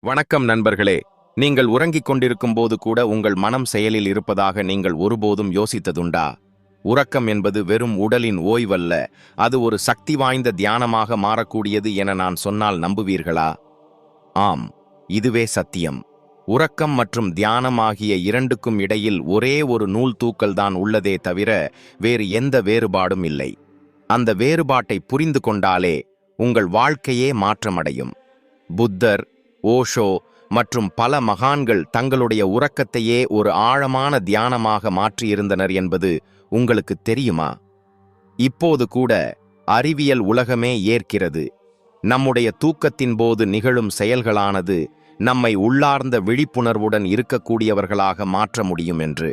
வணக்கம் நண்பர்களே. நீங்கள் உறங்கிக் கொண்டிருக்கும் போது கூட உங்கள் மனம் செயலில் இருப்பதாக நீங்கள் ஒருபோதும் யோசித்ததுண்டா? உறக்கம் என்பது வெறும் உடலின் ஓய்வல்ல, அது ஒரு சக்தி வாய்ந்த தியானமாக மாறக்கூடியது என நான் சொன்னால் நம்புவீர்களா? ஆம், இதுவே சத்தியம். உறக்கம் மற்றும் தியானம் ஆகிய இரண்டுக்கும் இடையில் ஒரே ஒரு நூல் தூக்கல்தான் உள்ளதே தவிர வேறு எந்த வேறுபாடும் இல்லை. அந்த வேறுபாட்டை புரிந்து கொண்டாலே உங்கள் வாழ்க்கையே மாற்றமடையும். புத்தர், ஓஷோ மற்றும் பல மகான்கள் தங்களுடைய உறக்கத்தையே ஒரு ஆழமான தியானமாக மாற்றியிருந்தனர் என்பது உங்களுக்கு தெரியுமா? இப்போது கூட அறிவியல் உலகமே ஏற்கிறது. நம்முடைய தூக்கத்தின் போது நிகழும் செயல்களானது நம்மை உள்ளார்ந்த விழிப்புணர்வுடன் இருக்கக்கூடியவர்களாக மாற்ற முடியும் என்று.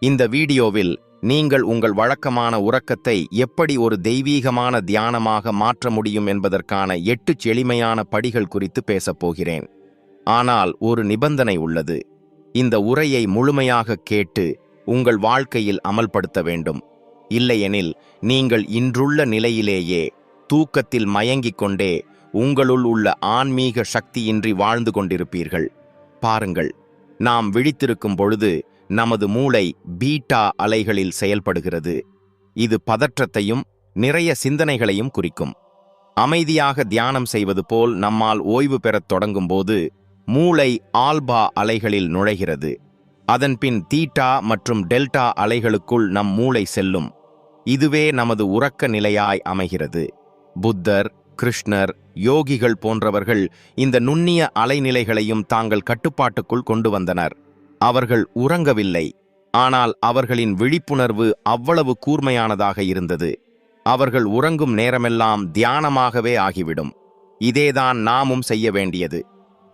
இந்த வீடியோவில் நீங்கள் உங்கள் வழக்கமான உறக்கத்தை எப்படி ஒரு தெய்வீகமான தியானமாக மாற்ற முடியும் என்பதற்கான 8 எளிமையான படிகள் குறித்து பேசப் போகிறேன். ஆனால் ஒரு நிபந்தனை உள்ளது. இந்த உரையை முழுமையாக கேட்டு உங்கள் வாழ்க்கையில் அமல்படுத்த வேண்டும். இல்லையெனில் நீங்கள் இன்றுள்ள நிலையிலேயே தூக்கத்தில் மயங்கிக் கொண்டே உங்களுள் உள்ள ஆன்மீக சக்தியின்றி வாழ்ந்து கொண்டிருப்பீர்கள். பாருங்கள், நாம் விழித்திருக்கும் பொழுது நமது மூளை பீட்டா அலைகளில் செயல்படுகிறது. இது பதற்றத்தையும் நிறைய சிந்தனைகளையும் குறிக்கும். அமைதியாக தியானம் செய்வது போல் நம்மால் ஓய்வு பெறத் தொடங்கும் போது மூளை ஆல்பா அலைகளில் நுழைகிறது. அதன்பின் தீட்டா மற்றும் டெல்டா அலைகளுக்குள் நம் மூளை செல்லும். இதுவே நமது உறக்க நிலையாய் அமைகிறது. புத்தர், கிருஷ்ணர், யோகிகள் போன்றவர்கள் இந்த நுண்ணிய அலைநிலைகளையும் தாங்கள் கட்டுப்பாட்டுக்குள் கொண்டு வந்தனர். அவர்கள் உறங்கவில்லை, ஆனால் அவர்களின் விழிப்புணர்வு அவ்வளவு கூர்மையானதாக இருந்தது. அவர்கள் உறங்கும் நேரமெல்லாம் தியானமாகவே ஆகிவிடும். இதேதான் நாமும் செய்ய வேண்டியது.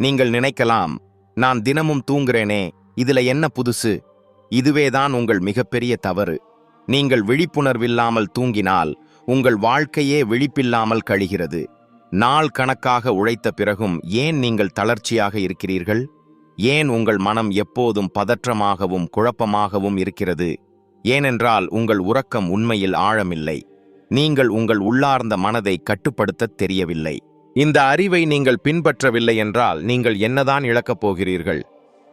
நீங்கள் நினைக்கலாம், நான் தினமும் தூங்குறேனே, இதுல என்ன புதுசு? இதுவேதான் உங்கள் மிகப்பெரிய தவறு. நீங்கள் விழிப்புணர்வில்லாமல் தூங்கினால் உங்கள் வாழ்க்கையே விழிப்பில்லாமல் கழிகிறது. நாள் கணக்காக உழைத்த பிறகும் ஏன் நீங்கள் தளர்ச்சியாக இருக்கிறீர்கள்? ஏன் உங்கள் மனம் எப்போதும் பதற்றமாகவும் குழப்பமாகவும் இருக்கிறது? ஏனென்றால் உங்கள் உறக்கம் உண்மையில் ஆழமில்லை. நீங்கள் உங்கள் உள்ளார்ந்த மனதை கட்டுப்படுத்தத் தெரியவில்லை. இந்த அறிவை நீங்கள் பின்பற்றவில்லை என்றால் நீங்கள் என்னதான் இழக்கப் போகிறீர்கள்?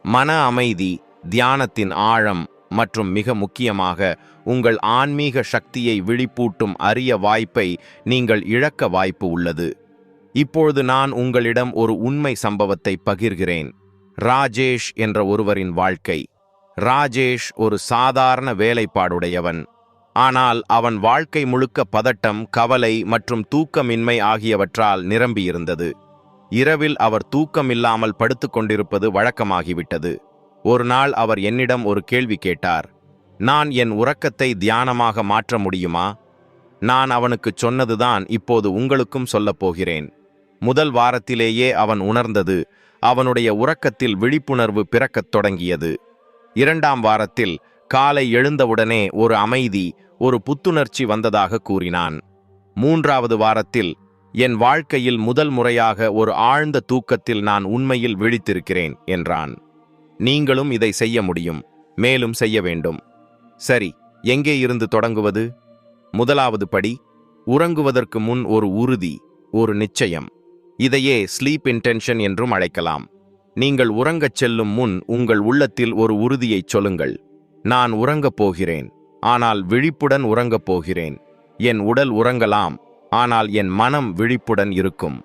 மன அமைதி, தியானத்தின் ஆழம் மற்றும் மிக முக்கியமாக உங்கள் ஆன்மீக சக்தியை விழிப்பூட்டும் அரிய வாய்ப்பை நீங்கள் இழக்க வாய்ப்பு உள்ளது. இப்பொழுது நான் உங்களிடம் ஒரு உண்மை சம்பவத்தை பகிர்கிறேன். ராஜேஷ் என்ற ஒருவரின் வாழ்க்கை. ராஜேஷ் ஒரு சாதாரண வேலைப்பாடுடையவன். ஆனால் அவன் வாழ்க்கை முழுக்க பதட்டம், கவலை மற்றும் தூக்கமின்மை ஆகியவற்றால் நிரம்பியிருந்தது. இரவில் அவர் தூக்கமில்லாமல் படுத்து கொண்டிருப்பது வழக்கமாகிவிட்டது. ஒரு நாள் அவர் என்னிடம் ஒரு கேள்வி கேட்டார். நான் என் உறக்கத்தை தியானமாக மாற்ற முடியுமா? நான் அவனுக்குச் சொன்னதுதான் இப்போது உங்களுக்கும் சொல்லப் போகிறேன். முதல் வாரத்திலேயே அவன் உணர்ந்தது. அவனுடைய உறக்கத்தில் விழிப்புணர்வு பிறக்கத் தொடங்கியது. 2ஆம் வாரத்தில் காலை எழுந்தவுடனே ஒரு அமைதி, ஒரு புத்துணர்ச்சி வந்ததாக கூறினான். 3ஆவது வாரத்தில் என் வாழ்க்கையில் முதல் முறையாக ஒரு ஆழ்ந்த தூக்கத்தில் நான் உண்மையில் விழித்திருக்கிறேன் என்றான். நீங்களும் இதை செய்ய முடியும், மேலும் செய்ய வேண்டும். சரி, எங்கே இருந்து தொடங்குவது? முதலாவது படி, உறங்குவதற்கு முன் ஒரு உறுதி, ஒரு நிச்சயம். இதையே ஸ்லீப் இன்டென்ஷன் என்றும் அழைக்கலாம். நீங்கள் உறங்கச் செல்லும் முன் உங்கள் உள்ளத்தில் ஒரு உறுதியைச் சொல்லுங்கள். நான் உறங்கப் போகிறேன், ஆனால் விழிப்புடன் உறங்கப் போகிறேன். என் உடல் உறங்கலாம், ஆனால் என் மனம் விழிப்புடன் இருக்கும்.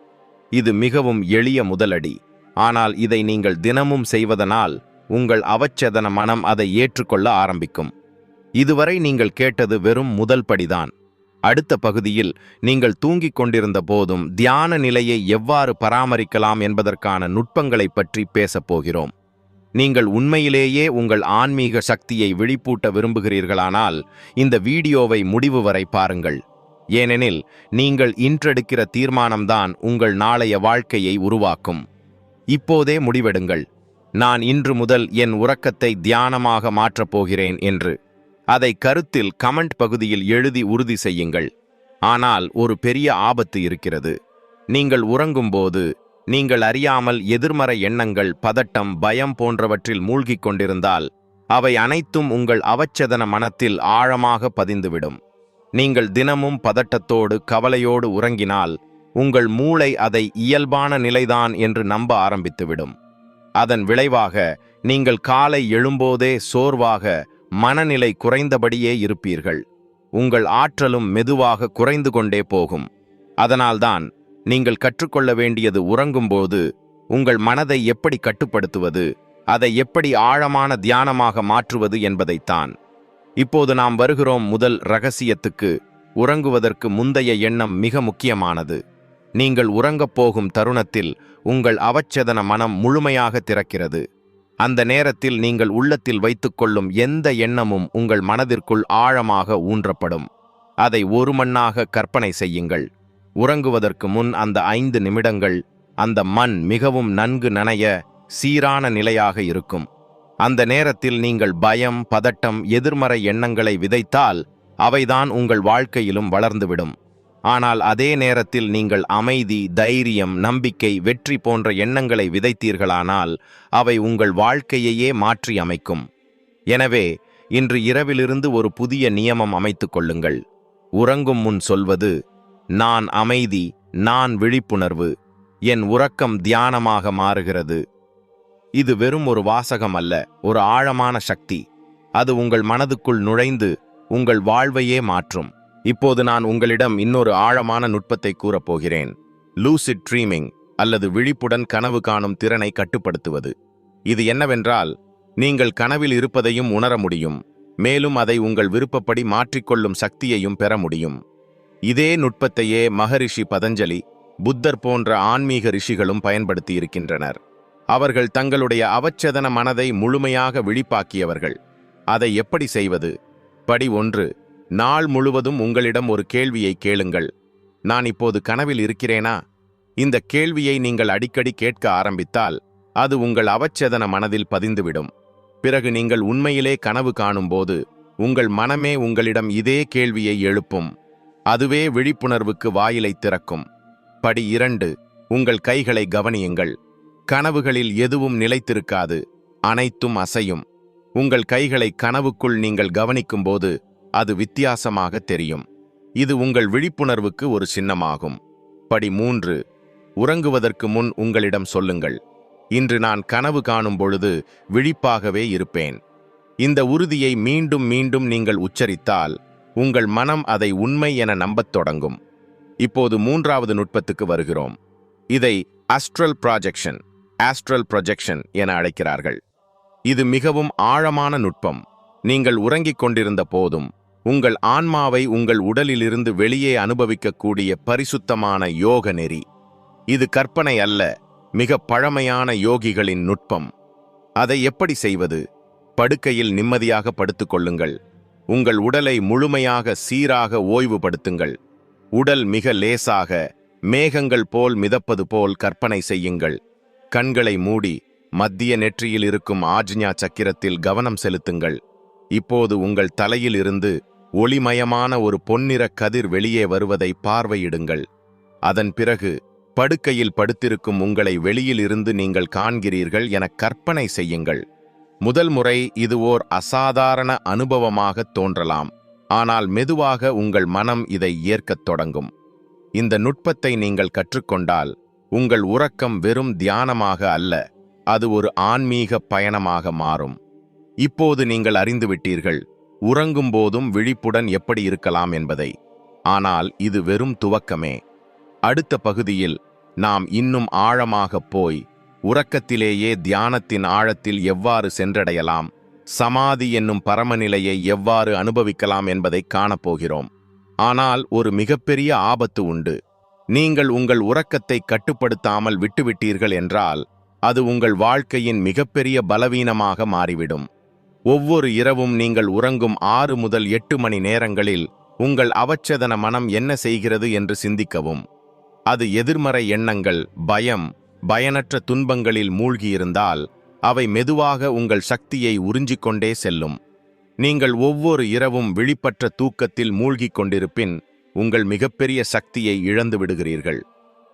இது மிகவும் எளிய முதலடி. ஆனால் இதை நீங்கள் தினமும் செய்வதனால் உங்கள் அவச்சேதன மனம் அதை ஏற்றுக்கொள்ள ஆரம்பிக்கும். இதுவரை நீங்கள் கேட்டது வெறும் முதல் படிதான். அடுத்த பகுதியில் நீங்கள் தூங்கிக் கொண்டிருந்த போதும் தியான நிலையை எவ்வாறு பராமரிக்கலாம் என்பதற்கான நுட்பங்களை பற்றி பேசப் போகிறோம். நீங்கள் உண்மையிலேயே உங்கள் ஆன்மீக சக்தியை விழிப்பூட்ட விரும்புகிறீர்களானால் இந்த வீடியோவை முடிவு வரை பாருங்கள். ஏனெனில் நீங்கள் இன்றெடுக்கிற தீர்மானம்தான் உங்கள் நாளைய வாழ்க்கையை உருவாக்கும். இப்போதே முடிவெடுங்கள். நான் இன்று முதல் என் உறக்கத்தை தியானமாக மாற்றப் போகிறேன் என்று. அதை கருத்தில் கமெண்ட் பகுதியில் எழுதி உறுதி செய்யுங்கள். ஆனால் ஒரு பெரிய ஆபத்து இருக்கிறது. நீங்கள் உறங்கும்போது நீங்கள் அறியாமல் எதிர்மறை எண்ணங்கள், பதட்டம், பயம் போன்றவற்றில் மூழ்கிக் கொண்டிருந்தால் அவை அனைத்தும் உங்கள் அவச்சேதன மனத்தில் ஆழமாக பதிந்துவிடும். நீங்கள் தினமும் பதட்டத்தோடு, கவலையோடு உறங்கினால் உங்கள் மூளை அதை இயல்பான நிலைதான் என்று நம்ப ஆரம்பித்துவிடும். அதன் விளைவாக நீங்கள் காலை எழும்போதே சோர்வாக, மனநிலை குறைந்தபடியே இருப்பீர்கள். உங்கள் ஆற்றலும் மெதுவாக குறைந்து கொண்டே போகும். அதனால்தான் நீங்கள் கற்றுக்கொள்ள வேண்டியது உறங்கும்போது உங்கள் மனதை எப்படி கட்டுப்படுத்துவது, அதை எப்படி ஆழமான தியானமாக மாற்றுவது என்பதைத்தான். இப்போது நாம் வருகிறோம் முதல் ரகசியத்துக்கு. உறங்குவதற்கு முந்தைய எண்ணம் மிக முக்கியமானது. நீங்கள் உறங்கப் போகும் தருணத்தில் உங்கள் அவச்சேதன மனம் முழுமையாக திறக்கிறது. அந்த நேரத்தில் நீங்கள் உள்ளத்தில் வைத்துக்கொள்ளும் எந்த எண்ணமும் உங்கள் மனதிற்குள் ஆழமாக ஊன்றப்படும். அதை ஒரு மண்ணாக கற்பனை செய்யுங்கள். உறங்குவதற்கு முன் அந்த 5 நிமிடங்கள் அந்த மண் மிகவும் நன்கு நனைய, சீரான நிலையாக இருக்கும். அந்த நேரத்தில் நீங்கள் பயம், பதட்டம், எதிர்மறை எண்ணங்களை விதைத்தால் அவைதான் உங்கள் வாழ்க்கையிலும் வளர்ந்துவிடும். ஆனால் அதே நேரத்தில் நீங்கள் அமைதி, தைரியம், நம்பிக்கை, வெற்றி போன்ற எண்ணங்களை விதைத்தீர்களானால் அவை உங்கள் வாழ்க்கையையே மாற்றி அமைக்கும். எனவே இன்று இரவிலிருந்து ஒரு புதிய நியமம் அமைத்துக் கொள்ளுங்கள். உறங்கும் முன் சொல்வது, நான் அமைதி, நான் விழிப்புணர்வு, என் உறக்கம் தியானமாக மாறுகிறது. இது வெறும் ஒரு வாசகம் அல்ல, ஒரு ஆழமான சக்தி. அது உங்கள் மனதுக்குள் நுழைந்து உங்கள் வாழ்வையே மாற்றும். இப்போது நான் உங்களிடம் இன்னொரு ஆழமான நுட்பத்தை கூறப்போகிறேன். லூசிட் ட்ரீமிங் அல்லது விழிப்புடன் கனவு காணும் திறனை கட்டுப்படுத்துவது. இது என்னவென்றால், நீங்கள் கனவில் இருப்பதையும் உணர முடியும், மேலும் அதை உங்கள் விருப்பப்படி மாற்றிக்கொள்ளும் சக்தியையும் பெற முடியும். இதே நுட்பத்தையே மகரிஷி பதஞ்சலி, புத்தர் போன்ற ஆன்மீக ரிஷிகளும் பயன்படுத்தி இருக்கின்றனர். அவர்கள் தங்களுடைய அவச்சேதன மனதை முழுமையாக விழிப்பாக்கியவர்கள். அதை எப்படி செய்வது? படி 1. நாள் முழுவதும் உங்களிடம் ஒரு கேள்வியை கேளுங்கள். நான் இப்போது கனவில் இருக்கிறேனா? இந்த கேள்வியை நீங்கள் அடிக்கடி கேட்க ஆரம்பித்தால் அது உங்கள் அவச்சேதன மனதில் பதிந்துவிடும். பிறகு நீங்கள் உண்மையிலே கனவு காணும்போது உங்கள் மனமே உங்களிடம் இதே கேள்வியை எழுப்பும். அதுவே விழிப்புணர்வுக்கு வாயிலை திறக்கும். படி 2. உங்கள் கைகளை கவனியுங்கள். கனவுகளில் எதுவும் நிலைத்திருக்காது, அனைத்தும் அசையும். உங்கள் கைகளை கனவுக்குள் நீங்கள் கவனிக்கும்போது அது வித்தியாசமாக தெரியும். இது உங்கள் விழிப்புணர்வுக்கு ஒரு சின்னமாகும். படி 3. உறங்குவதற்கு முன் உங்களிடம் சொல்லுங்கள், இன்று நான் கனவு காணும் பொழுது விழிப்பாகவே இருப்பேன். இந்த உறுதியை மீண்டும் மீண்டும் நீங்கள் உச்சரித்தால் உங்கள் மனம் அதை உண்மை என நம்பத் தொடங்கும். இப்போது 3வது நுட்பத்துக்கு வருகிறோம். இதை ஆஸ்ட்ரல் ப்ரொஜெக்ஷன் என அழைக்கிறார்கள். இது மிகவும் ஆழமான நுட்பம். நீங்கள் உறங்கிக் கொண்டிருந்த போதும் உங்கள் ஆன்மாவை உங்கள் உடலிலிருந்து வெளியே அனுபவிக்கக்கூடிய பரிசுத்தமான யோக நெறி. இது கற்பனை அல்ல, மிக பழமையான யோகிகளின் நுட்பம். அதை எப்படி செய்வது? படுக்கையில் நிம்மதியாக படுத்துக் கொள்ளுங்கள். உங்கள் உடலை முழுமையாக சீராக ஓய்வுபடுத்துங்கள். உடல் மிக லேசாக, மேகங்கள் போல் மிதப்பது போல் கற்பனை செய்யுங்கள். கண்களை மூடி மத்திய நெற்றியில் இருக்கும் ஆஜ்ஞா சக்கிரத்தில் கவனம் செலுத்துங்கள். இப்போது உங்கள் தலையில் இருந்து ஒளிமயமான ஒரு பொன்னிற கதிர் வெளியே வருவதை பார்வையிடுங்கள். அதன் பிறகு படுக்கையில் படுத்திருக்கும் உங்களை வெளியில் இருந்து நீங்கள் காண்கிறீர்கள் என கற்பனை செய்யுங்கள். முதல் முறை இது ஓர் அசாதாரண அனுபவமாக தோன்றலாம், ஆனால் மெதுவாக உங்கள் மனம் இதை ஏற்கத் தொடங்கும். இந்த நுட்பத்தை நீங்கள் கற்றுக்கொண்டால் உங்கள் உறக்கம் வெறும் தியானமாக அல்ல, அது ஒரு ஆன்மீக பயணமாக மாறும். இப்போது நீங்கள் அறிந்துவிட்டீர்கள் உறங்கும் போதும் விழிப்புடன் எப்படி இருக்கலாம் என்பதை. ஆனால் இது வெறும் துவக்கமே. அடுத்த பகுதியில் நாம் இன்னும் ஆழமாகப் போய் உறக்கத்திலேயே தியானத்தின் ஆழத்தில் எவ்வாறு சென்றடையலாம், சமாதி என்னும் பரமநிலையை எவ்வாறு அனுபவிக்கலாம் என்பதை காணப்போகிறோம். ஆனால் ஒரு மிகப்பெரிய ஆபத்து உண்டு. நீங்கள் உங்கள் உறக்கத்தை கட்டுப்படுத்தாமல் விட்டுவிட்டீர்கள் என்றால் அது உங்கள் வாழ்க்கையின் மிகப்பெரிய பலவீனமாக மாறிவிடும். ஒவ்வொரு இரவும் நீங்கள் உறங்கும் 6 முதல் 8 மணி நேரங்களில் உங்கள் அவச்சேதன மனம் என்ன செய்கிறது என்று சிந்திக்கவும். அது எதிர்மறை எண்ணங்கள், பயம், பயனற்ற துன்பங்களில் மூழ்கியிருந்தால் அவை மெதுவாக உங்கள் சக்தியை உறிஞ்சிக்கொண்டே செல்லும். நீங்கள் ஒவ்வொரு இரவும் விழிப்பற்ற தூக்கத்தில் மூழ்கிக் கொண்டிருப்பின் உங்கள் மிகப்பெரிய சக்தியை இழந்து விடுகிறீர்கள்.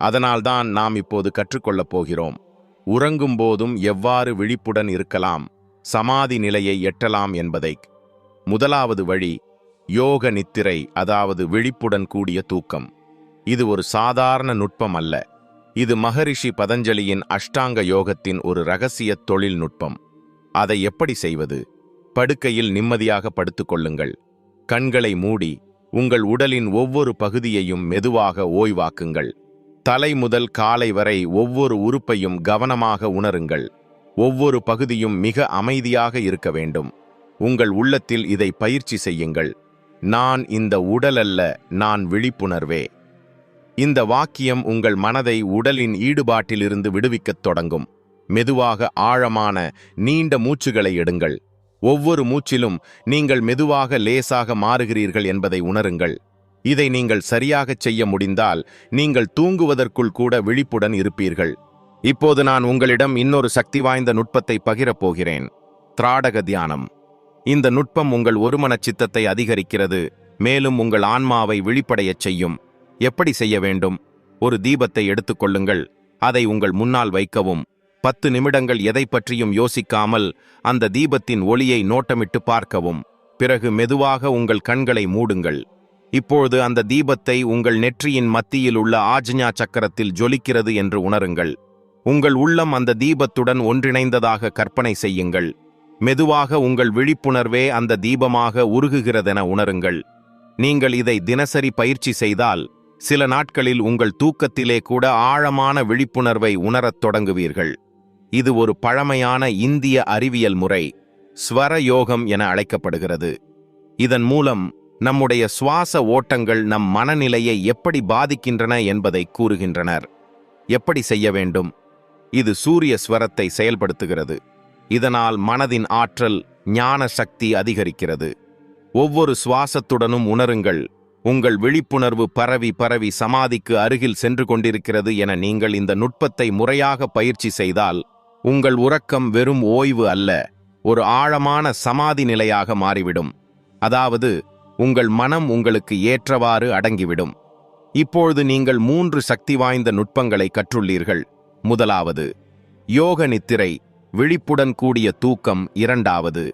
அதனால்தான் நாம் இப்போது கற்றுக்கொள்ளப் போகிறோம், உறங்கும் போதும் எவ்வாறு விழிப்புடன் இருக்கலாம், சமாதி நிலையை எட்டலாம் என்பதை. முதலாவது வழி யோக நித்திரை, அதாவது விழிப்புடன் கூடிய தூக்கம். இது ஒரு சாதாரண நுட்பம் அல்ல. இது மகரிஷி பதஞ்சலியின் அஷ்டாங்க யோகத்தின் ஒரு இரகசிய தொழில்நுட்பம். அதை எப்படி செய்வது? படுக்கையில் நிம்மதியாக படுத்துக் கொள்ளுங்கள். கண்களை மூடி உங்கள் உடலின் ஒவ்வொரு பகுதியையும் மெதுவாக ஓய்வாக்குங்கள். தலை முதல் காலை வரை ஒவ்வொரு உறுப்பையும் கவனமாக உணருங்கள். ஒவ்வொரு பகுதியும் மிக அமைதியாக இருக்க வேண்டும். உங்கள் உள்ளத்தில் இதை பயிற்சி செய்யுங்கள். நான் இந்த உடல் அல்ல, நான் விழிப்புணர்வே. இந்த வாக்கியம் உங்கள் மனதை உடலின் ஈடுபாட்டிலிருந்து விடுவிக்கத் தொடங்கும். மெதுவாக ஆழமான நீண்ட மூச்சுகளை எடுங்கள். ஒவ்வொரு மூச்சிலும் நீங்கள் மெதுவாக லேசாக மாறுகிறீர்கள் என்பதை உணருங்கள். இதை நீங்கள் சரியாகச் செய்ய முடிந்தால் நீங்கள் தூங்குவதற்குள் கூட விழிப்புடன் இருப்பீர்கள். இப்போது நான் உங்களிடம் இன்னொரு சக்தி வாய்ந்த நுட்பத்தை பகிரப் போகிறேன். திராடக தியானம். இந்த நுட்பம் உங்கள் ஒருமன சித்தத்தை அதிகரிக்கிறது, மேலும் உங்கள் ஆன்மாவை விழிப்படையச் செய்யும். எப்படி செய்ய வேண்டும்? ஒரு தீபத்தை எடுத்துக்கொள்ளுங்கள். அதை உங்கள் முன்னால் வைக்கவும். 10 நிமிடங்கள் எதை பற்றியும் யோசிக்காமல் அந்த தீபத்தின் ஒளியை நோட்டமிட்டு பார்க்கவும். பிறகு மெதுவாக உங்கள் கண்களை மூடுங்கள். இப்பொழுது அந்த தீபத்தை உங்கள் நெற்றியின் மத்தியில் உள்ள ஆஜ்ஞா சக்கரத்தில் ஜொலிக்கிறது என்று உணருங்கள். உங்கள் உள்ளம் அந்த தீபத்துடன் ஒன்றிணைந்ததாக கற்பனை செய்யுங்கள். மெதுவாக உங்கள் விழிப்புணர்வே அந்த தீபமாக உருகுகிறதென உணருங்கள். நீங்கள் இதை தினசரி பயிற்சி செய்தால் சில நாட்களில் உங்கள் தூக்கத்திலே கூட ஆழமான விழிப்புணர்வை உணரத் தொடங்குவீர்கள். இது ஒரு பழமையான இந்திய அறிவியல் முறை, ஸ்வர யோகம் என அழைக்கப்படுகிறது. இதன் மூலம் நம்முடைய சுவாச ஓட்டங்கள் நம் மனநிலையை எப்படி பாதிக்கின்றன என்பதை கூறுகின்றனர். எப்படி செய்ய வேண்டும்? இது சூரிய ஸ்வரத்தை செயல்படுத்துகிறது. இதனால் மனதின் ஆற்றல், ஞான சக்தி அதிகரிக்கிறது. ஒவ்வொரு சுவாசத்துடனும் உணருங்கள், உங்கள் விழிப்புணர்வு பரவி பரவி சமாதிக்கு அருகில் சென்று கொண்டிருக்கிறது என. நீங்கள் இந்த நுட்பத்தை முறையாக பயிற்சி செய்தால் உங்கள் உறக்கம் வெறும் ஓய்வு அல்ல, ஒரு ஆழமான சமாதி நிலையாக மாறிவிடும். அதாவது உங்கள் மனம் உங்களுக்கு ஏற்றவாறு அடங்கிவிடும். இப்பொழுது நீங்கள் 3 சக்தி வாய்ந்த நுட்பங்களை கற்றுள்ளீர்கள். முதலாவது யோக நித்திரை, விழிப்புடன் கூடிய தூக்கம். இரண்டாவது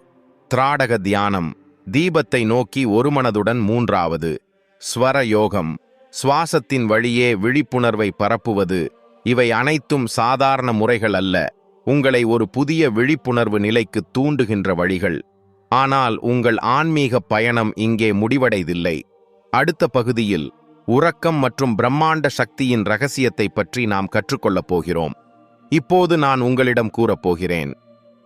திராடக தியானம், தீபத்தை நோக்கி ஒருமனதுடன். மூன்றாவது ஸ்வர யோகம், சுவாசத்தின் வழியே விழிப்புணர்வை பரப்புவது. இவை அனைத்தும் சாதாரண முறைகள் அல்ல, உங்களை ஒரு புதிய விழிப்புணர்வு நிலைக்கு தூண்டுகின்ற வழிகள். ஆனால் உங்கள் ஆன்மீக பயணம் இங்கே முடிவடைதில்லை. அடுத்த பகுதியில் உறக்கம் மற்றும் பிரம்மாண்ட சக்தியின் இரகசியத்தை பற்றி நாம் கற்றுக்கொள்ளப் போகிறோம். இப்போது நான் உங்களிடம் கூறப்போகிறேன்,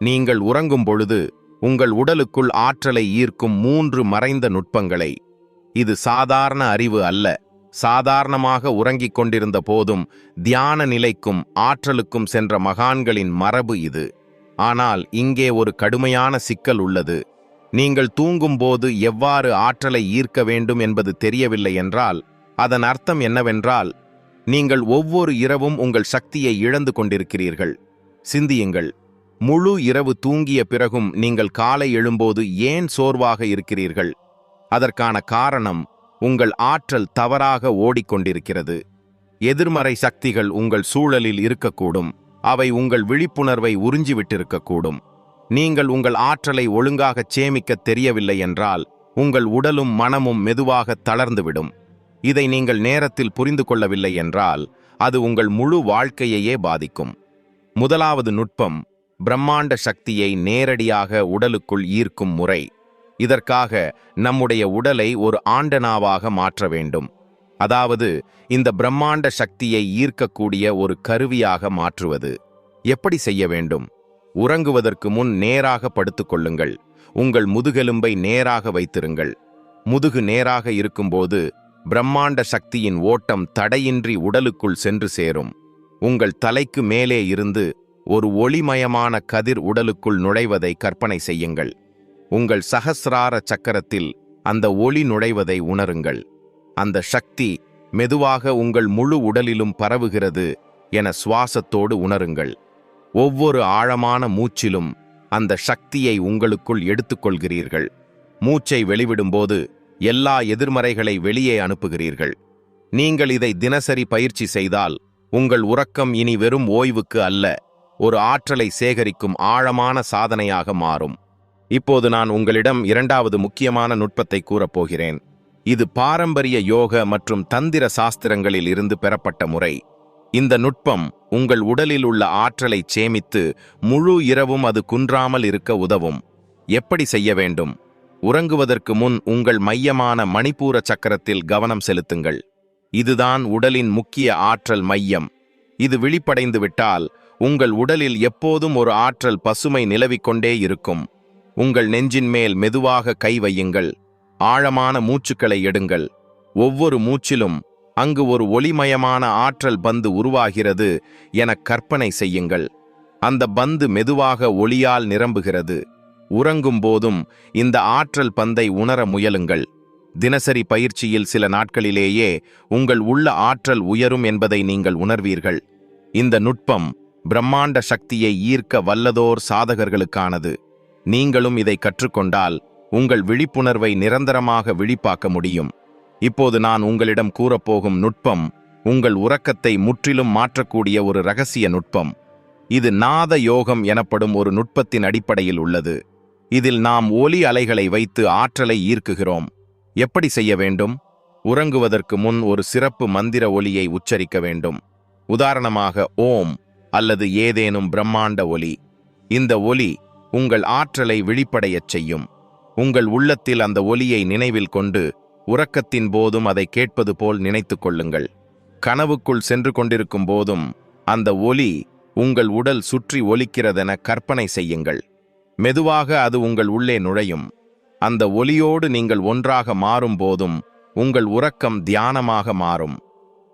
நீங்கள் உறங்கும் பொழுது உங்கள் உடலுக்குள் ஆற்றலை ஈர்க்கும் 3 மறைந்த நுட்பங்களை. இது சாதாரண அறிவு அல்ல. சாதாரணமாக உறங்கிக் கொண்டிருந்த போதும் தியான நிலைக்கும் ஆற்றலுக்கும் சென்ற மகான்களின் மரபு இது. ஆனால் இங்கே ஒரு கடுமையான சிக்கல் உள்ளது. நீங்கள் தூங்கும்போது எவ்வாறு ஆற்றலை ஈர்க்க வேண்டும் என்பது தெரியவில்லை என்றால் அதன் அர்த்தம் என்னவென்றால் நீங்கள் ஒவ்வொரு இரவும் உங்கள் சக்தியை இழந்து கொண்டிருக்கிறீர்கள். சிந்தியுங்கள், முழு இரவு தூங்கிய பிறகும் நீங்கள் காலை எழும்போது ஏன் சோர்வாக இருக்கிறீர்கள்? அதற்கான காரணம் உங்கள் ஆற்றல் தவறாக ஓடிக்கொண்டிருக்கிறது. எதிர்மறை சக்திகள் உங்கள் சூழலில் இருக்கக்கூடும். அவை உங்கள் விழிப்புணர்வை உறிஞ்சிவிட்டிருக்கக்கூடும். நீங்கள் உங்கள் ஆற்றலை ஒழுங்காகச் சேமிக்கத் தெரியவில்லை என்றால் உங்கள் உடலும் மனமும் மெதுவாக தளர்ந்துவிடும். இதை நீங்கள் நேரத்தில் புரிந்து கொள்ளவில்லை என்றால் அது உங்கள் முழு வாழ்க்கையையே பாதிக்கும். முதலாவது நுட்பம் பிரம்மாண்ட சக்தியை நேரடியாக உடலுக்குள் ஈர்க்கும் முறை. இதற்காக நம்முடைய உடலை ஒரு ஆண்டனாவாக மாற்ற வேண்டும். அதாவது இந்த பிரம்மாண்ட சக்தியை ஈர்க்கக்கூடிய ஒரு கருவியாக மாற்றுவது. எப்படி செய்ய வேண்டும்? உறங்குவதற்கு முன் நேராக படுத்துக்கொள்ளுங்கள். உங்கள் முதுகெலும்பை நேராக வைத்திருங்கள். முதுகு நேராக இருக்கும்போது பிரம்மாண்ட சக்தியின் ஓட்டம் தடையின்றி உடலுக்குள் சென்று சேரும். உங்கள் தலைக்கு மேலே இருந்து ஒரு ஒளிமயமான கதிர் உடலுக்குள் நுழைவதை கற்பனை செய்யுங்கள். உங்கள் சகஸ்ரார சக்கரத்தில் அந்த ஒளி நுழைவதை உணருங்கள். அந்த சக்தி மெதுவாக உங்கள் முழு உடலிலும் பரவுகிறது என சுவாசத்தோடு உணருங்கள். ஒவ்வொரு ஆழமான மூச்சிலும் அந்த சக்தியை உங்களுக்குள் எடுத்துக்கொள்கிறீர்கள். மூச்சை வெளிவிடும்போது எல்லா எதிர்மறைகளை வெளியே அனுப்புகிறீர்கள். நீங்கள் இதை தினசரி பயிற்சி செய்தால் உங்கள் உறக்கம் இனி வெறும் ஓய்வுக்கு அல்ல, ஒரு ஆற்றலை சேகரிக்கும் ஆழமான சாதனையாக மாறும். இப்போது நான் உங்களிடம் இரண்டாவது முக்கியமான நுட்பத்தை கூறப்போகிறேன். இது பாரம்பரிய யோக மற்றும் தந்திர சாஸ்திரங்களில் இருந்து பெறப்பட்ட முறை. இந்த நுட்பம் உங்கள் உடலில் உள்ள ஆற்றலை சேமித்து முழு இரவும் அது குன்றாமல் இருக்க உதவும். எப்படி செய்ய வேண்டும்? உறங்குவதற்கு முன் உங்கள் மையமான மணிப்பூர சக்கரத்தில் கவனம் செலுத்துங்கள். இதுதான் உடலின் முக்கிய ஆற்றல் மையம். இது விழிப்படைந்து விட்டால் உங்கள் உடலில் எப்போதும் ஒரு ஆற்றல் பசுமை நிலவிக்கொண்டே இருக்கும். உங்கள் நெஞ்சின் மேல் மெதுவாக கை வையுங்கள். ஆழமான மூச்சுக்களை எடுங்கள். ஒவ்வொரு மூச்சிலும் அங்கு ஒரு ஒளிமயமான ஆற்றல் பந்து உருவாகிறது என கற்பனை செய்யுங்கள். அந்த பந்து மெதுவாக ஒளியால் நிரம்புகிறது. உறங்கும் போதும் இந்த ஆற்றல் பந்தை உணர முயலுங்கள். தினசரி பயிற்சியில் சில நாட்களிலேயே உங்கள் உள்ள ஆற்றல் உயரும் என்பதை நீங்கள் உணர்வீர்கள். இந்த நுட்பம் பிரம்மாண்ட சக்தியை ஈர்க்க வல்லதோர் சாதகர்களுக்கானது. நீங்களும் இதை கற்றுக்கொண்டால் உங்கள் விழிப்புணர்வை நிரந்தரமாக விழிப்பாக்க முடியும். இப்போது நான் உங்களிடம் கூறப்போகும் நுட்பம் உங்கள் உறக்கத்தை முற்றிலும் மாற்றக்கூடிய ஒரு இரகசிய நுட்பம். இது நாத யோகம் எனப்படும் ஒரு நுட்பத்தின் அடிப்படையில் உள்ளது. இதில் நாம் ஒலி அலைகளை வைத்து ஆற்றலை ஈர்க்குகிறோம். எப்படி செய்ய வேண்டும்? உறங்குவதற்கு முன் ஒரு சிறப்பு மந்திர ஒலியை உச்சரிக்க வேண்டும். உதாரணமாக ஓம் அல்லது ஏதேனும் பிரம்மாண்ட ஒலி. இந்த ஒலி உங்கள் ஆற்றலை விழிப்படையச் செய்யும். உங்கள் உள்ளத்தில் அந்த ஒலியை நினைவில் கொண்டு உறக்கத்தின் போதும் அதை கேட்பது போல் நினைத்துக் கொள்ளுங்கள். கனவுக்குள் சென்று கொண்டிருக்கும் போதும் அந்த ஒலி உங்கள் உடல் சுற்றி ஒலிக்கிறதென கற்பனை செய்யுங்கள். மெதுவாக அது உங்கள் உள்ளே நுழையும். அந்த ஒலியோடு நீங்கள் ஒன்றாக மாறும் போதும் உங்கள் உறக்கம் தியானமாக மாறும்.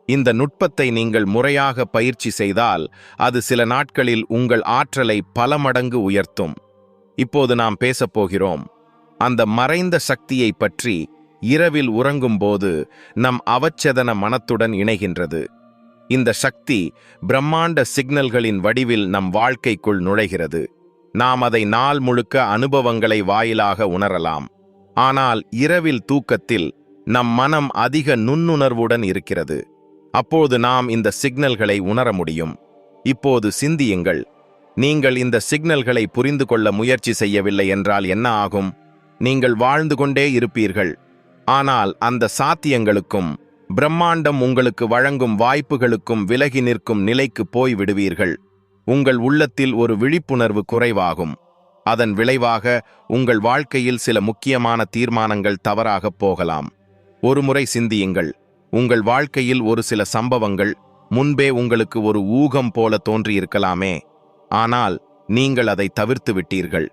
இந்த நுட்பத்தை நீங்கள் முறையாக பயிற்சி செய்தால் அது சில நாட்களில் உங்கள் ஆற்றலை பல மடங்கு உயர்த்தும். இப்போது நாம் பேசப்போகிறோம் அந்த மறைந்த சக்தியை பற்றி. இரவில் உறங்கும்போது நம் அவச்சேதன மனத்துடன் இணைகின்றது. இந்த சக்தி பிரம்மாண்ட சிக்னல்களின் வடிவில் நம் வாழ்க்கைக்குள் நுழைகிறது. நாம் அதை நாள் முழுக்க அனுபவங்களை வாயிலாக உணரலாம். ஆனால் இரவில் தூக்கத்தில் நம் மனம் அதிக நுண்ணுணர்வுடன் இருக்கிறது. அப்போது நாம் இந்த சிக்னல்களை உணர முடியும். இப்போது சிந்தியுங்கள். நீங்கள் இந்த சிக்னல்களை புரிந்து கொள்ள முயற்சி செய்யவில்லை என்றால் என்ன ஆகும்? நீங்கள் வாழ்ந்து கொண்டே இருப்பீர்கள். ஆனால் அந்த சாத்தியங்களுக்கும் பிரம்மாண்டம் உங்களுக்கு வழங்கும் வாய்ப்புகளுக்கும் விலகி நிற்கும் நிலைக்கு போய் விடுவீர்கள். உங்கள் உள்ளத்தில் ஒரு விழிப்புணர்வு குறைவாகும். அதன் விளைவாக உங்கள் வாழ்க்கையில் சில முக்கியமான தீர்மானங்கள் தவறாகப் போகலாம். ஒருமுறை சிந்தியுங்கள். உங்கள் வாழ்க்கையில் ஒரு சில சம்பவங்கள் முன்பே உங்களுக்கு ஒரு ஊகம் போல தோன்றியிருக்கலாமே, ஆனால் நீங்கள் அதை தவிர்த்து விட்டீர்கள்.